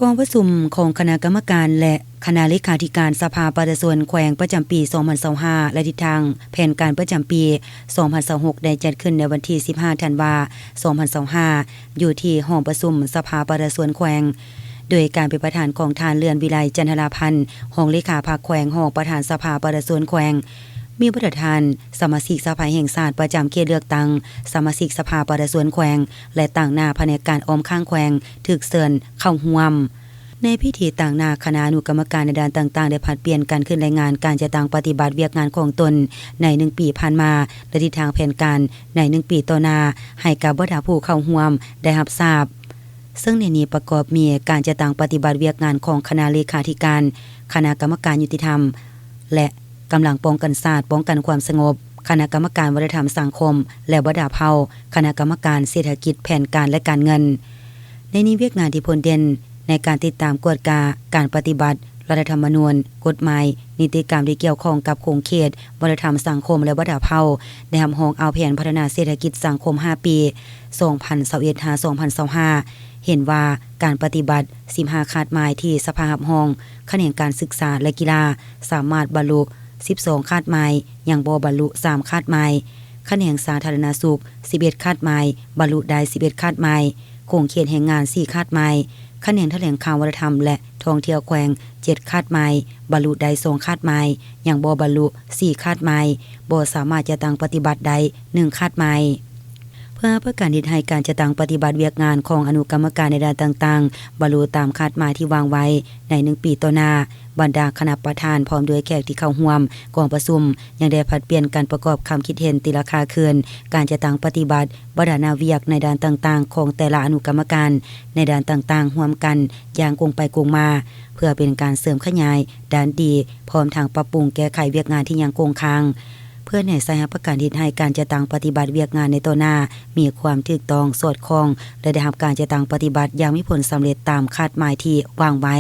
กองประชุมของคณะกรรมการและคณะเลขาธิการสภาประชาชนแขวงประจำปี 2025 และทิศทางแผนการประจำปี 2026 ได้จัดขึ้นในวันที่ 15 ธันวาคม 2025 อยู่ที่ห้องประชุมสภาประชาชนแขวงโดยการเป็นประธานของทานเรือนวิไลจันทราพันธ์ห้องเลขาภาคแขวงห้องประธานสภาประชาชนแขวงมีประธานสมาชิกสภาแห่งชาติประจำเขตเลือกตั้งสมาชิกสภาประชาชนแขวงและต่างหน้าแผนกการออมข้างแขวงถูกเชิญเข้าร่วมในพิธีต่างหน้าคณะอนุกรรมการในด้านต่างๆได้ผลัดเปลี่ยนกันขึ้นรายงานการจะตั้งปฏิบัติเวียกงานของตนใน1ปีผ่านมาและทิศทางแผนการใน1ปีต่อหน้าให้กับบรรดาผู้เข้าร่วมได้รับทราบซึ่งในนี้ประกอบมีการจะตั้งปฏิบัติเวียกงานของคณะเลขาธิการคณะกรรมการยุติธรรมและกำลังป้องกันศาสตร์ป้องกันความสงบคณะกรรมการวัฒนธรรมสังคมและบรรดาเผ่าคณะกรรมการเศรษฐกิจแผนการและการเงินในนี้เวียกงานที่พ้นเด่นในการติดตามกวดกาการปฏิบัติรัฐธรรมนูญกฎหมายนิติกรรมที่เกี่ยวข้องกับโครงเขตวัฒนธรรมสังคมและบรรดาเผ่าได้ทำห้องเอาแผนพัฒนาเศรษฐกิจสังคม5ปี 2021-2025 เห็นว่าการปฏิบัติ15คาดหมายที่สภารับรองแขนงการศึกษาและกีฬาสามารถบรรลุ12คาดหมายยังบ่บรรลุ3คาดหมายแขนงสาธารณสุข11คาดหมายบรรลุได้11คาดหมายโครงเขตแห่งงาน4คาดหมายแขนงแถลงข่าววัฒนธรรมและท่องเที่ยวแขวง7คาดหมายบรรลุได้2คาดหมายยังบ่บรรลุ4คาดหมายบ่สามารถจะตั้งปฏิบัติได้1คาดหมายเพื่อการที่ให้การจะตั้งปฏิบัติเวียกงานของอนุกรรมการในด้านต่างๆบรรลุตามคาดหมายที่วางไว้ใน1ปีต่อหน้าบรรดาคณะประธานพร้อมด้วยแขกที่เข้าร่วมกองประชุมยังได้ผลัดเปลี่ยนการประกอบคำคิดเห็นตีราคาคืนการจะตั้งปฏิบัติบรรดานาเวียกในด้านต่างๆของแต่ละอนุกรรมการในด้านต่างๆร่วมกันอย่างกงไปกงมาเพื่อเป็นการเสริมขยายด้านดีพร้อมทางปรับปรุงแก้ไขเวียกงานที่ยังคงค้างเพื่อให้สหประการที่ให้การจะตั้งปฏิบัติเวียกงานในต่อหน้ามีความถูกต้องสอดคล้องและได้รับการจะตั้งปฏิบัติอย่างมีผลสำเร็จตามคาดหมายที่วางไว้